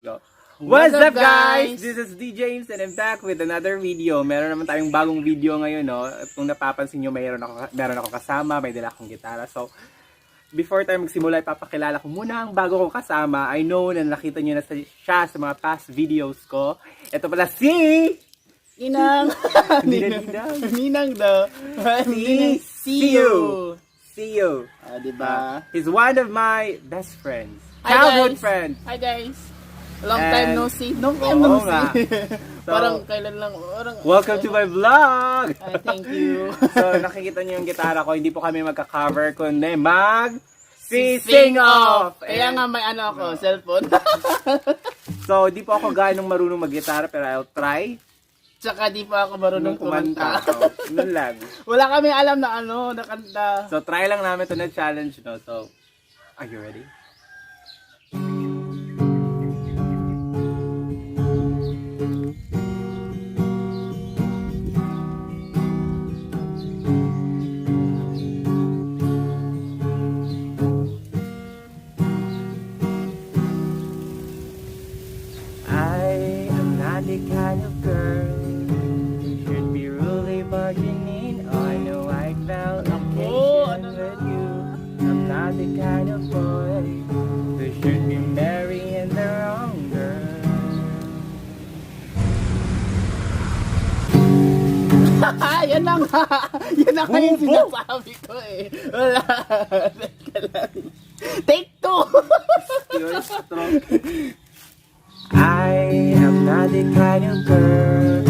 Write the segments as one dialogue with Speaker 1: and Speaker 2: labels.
Speaker 1: Go. What's up guys? This is DJ James and I'm back with another video. Meron naman tayong bagong video ngayon, no? At kung napapansin nyo, meron ako kasama, may dala akong gitara. So, before tayo magsimula, ipapakilala ko muna ang bago kong kasama. I know na nakita nyo na siya sa mga past videos ko. Ito pala si...
Speaker 2: Ninang! Ninang daw.
Speaker 1: Cii Yu. Cii Yu.
Speaker 2: Diba?
Speaker 1: He's one of my best friends. Childhood friend.
Speaker 2: Hi guys. Long time no see. Long time
Speaker 1: Oo
Speaker 2: no
Speaker 1: nga.
Speaker 2: see.
Speaker 1: So,
Speaker 2: parang kailan lang.
Speaker 1: Welcome to my vlog!
Speaker 2: Thank you.
Speaker 1: So, nakikita niyo yung gitara ko. Hindi po kami magka-cover, kundi sing off!
Speaker 2: Kaya nga may ano ako, cellphone.
Speaker 1: So, di po ako ganong marunong mag-gitara, pero I'll try.
Speaker 2: Tsaka di pa ako marunong kumanta.
Speaker 1: So, nun lang.
Speaker 2: Wala kami alam na ano, na kanta.
Speaker 1: So, try lang namin ito na challenge, no? So, are you ready? I am not the kind of girl who should be really barging in on a white vacation with you. I'm not the kind of boy who should be marrying the wrong girl.
Speaker 2: Yan lang nga. Yan lang nga yung sinasabi ko eh. Wala. Take two.
Speaker 1: You're strong. I am not the kind of girl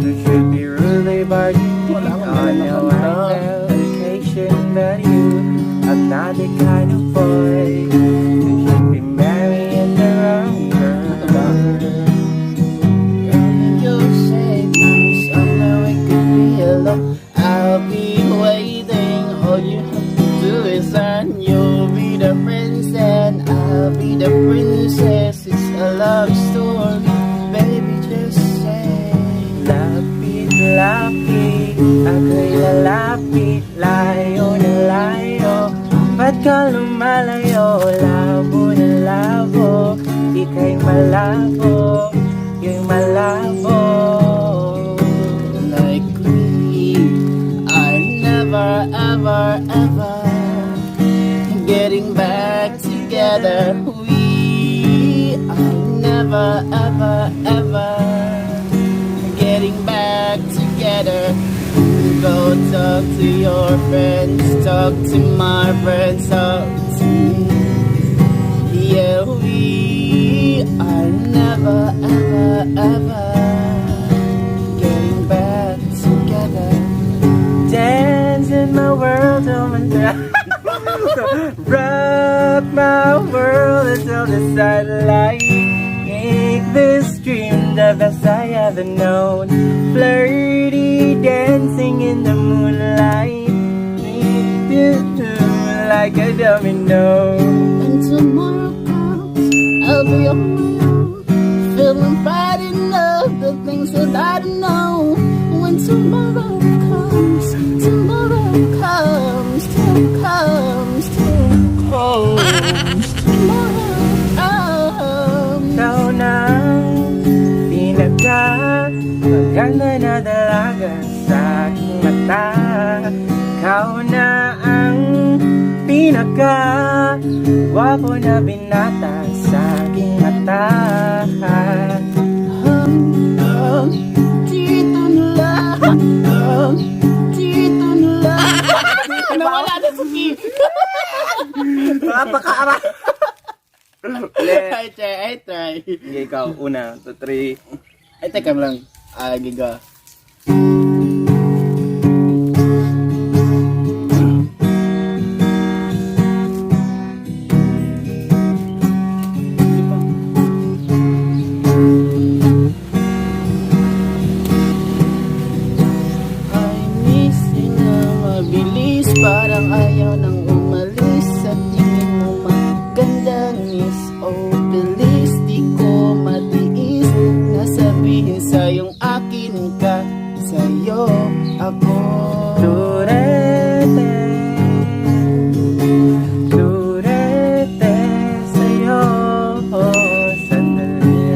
Speaker 1: who should be really bargaining on a white vacation with you. I'm not the kind of boy who should be marrying the wrong girl.
Speaker 2: You say somewhere we could be alone. I'll be waiting. All you have to do is run. You'll be the prince and I'll be the princess. It's a love story, baby. Just say,
Speaker 1: lapit, lapit, ako'y lalapit, layo na layo. Ba't ka lumalayo? Labo na labo, ika'y malabo, yung malabo.
Speaker 2: like we are never, ever, ever getting back together. We are never, ever, ever getting back together. Go talk to your friends, talk to my friends, talk to me. Yeah, we are never, ever, ever getting back together.
Speaker 1: Dance in my world, rock my world until the sunlight. Make this dream the best I ever known. Flirty dancing in the moonlight, like a domino.
Speaker 2: When tomorrow comes, I'll be on my own, feeling right in love, the things that I don't know. When tomorrow comes, tomorrow comes, tomorrow comes.
Speaker 1: Ikaw na pinaka maganda na dalaga sa aking mata. Ikaw na ang pinaka gwapo na binata sa aking mata.
Speaker 2: Dito na lang, dito na lang. Nawala na sa key.
Speaker 1: Napakaara!
Speaker 2: I try.
Speaker 1: Sige, ikaw. 1, 2, 3.
Speaker 2: Ay, teka lang. Giga. Ay, missing na mabilis, parang ayaw nang umalis. Sa tingin mo maganda, miss. Oh, bilis, di ko matiis. Nasabihin sa'yong akin ka, sa'yo ako.
Speaker 1: Turete, turete sa'yo. Sandali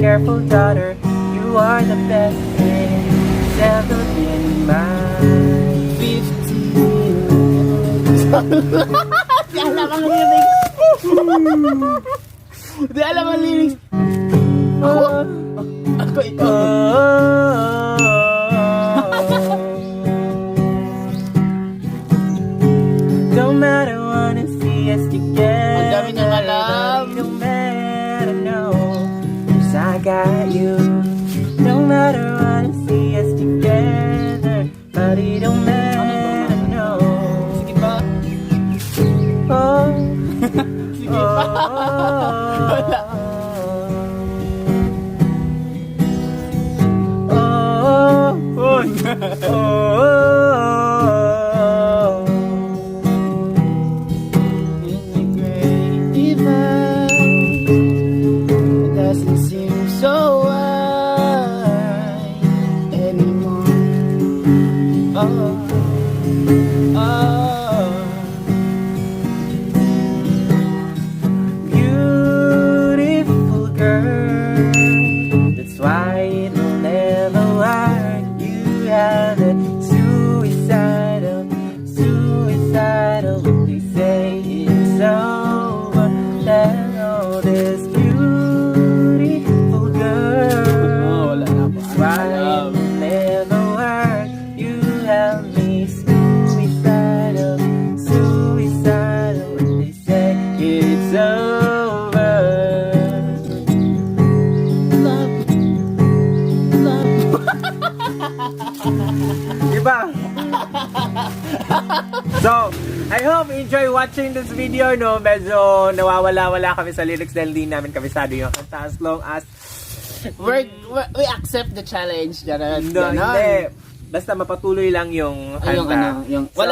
Speaker 1: careful daughter. You are the best thing that's ever been mine.
Speaker 2: 50 years. Di alam ang lyrics. Di alam ang lyrics. Ako ito.
Speaker 1: Don't matter wanna see us together.
Speaker 2: Ang dami niyang alam.
Speaker 1: Don't matter no, 'cause I got you. Don't matter wanna see us together, but it don't matter no.
Speaker 2: Sige pa.
Speaker 1: Oh,
Speaker 2: Sige pa. Wala. In the great divide, it doesn't seem so wide anymore. Oh, oh.
Speaker 1: beautiful girl, that's why it will never work. You have that suicidal, they say it's over. That all this beautiful girl,
Speaker 2: Wala na po.
Speaker 1: that's why it will never work. You have me suicidal, they say it's over.
Speaker 2: Love, love.
Speaker 1: Diba? So, I hope you enjoy watching this video, no? Medyo nawawala-wala kami sa lyrics dahil di namin kabisado yung kanta. As long as
Speaker 2: We accept the challenge. Ganon.
Speaker 1: no, hindi. Basta mapatuloy lang yung
Speaker 2: Ay,
Speaker 1: kanta.
Speaker 2: yung
Speaker 1: So,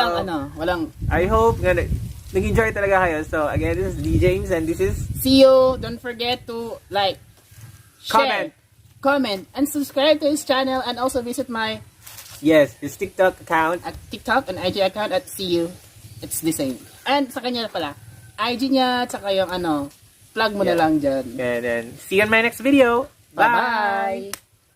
Speaker 2: walang.
Speaker 1: I hope nga nag-enjoy talaga kayo. So, again, this is D. James and this is
Speaker 2: See you. Don't forget to like, share, comment, and subscribe to his channel, and also visit my
Speaker 1: his TikTok account.
Speaker 2: at TikTok and IG account at Cii Yu. It's the same. And sa kanya pala, IG niya, tsaka yung plug mo na lang dyan.
Speaker 1: And then, see you on my next video. Bye!
Speaker 2: Bye-bye!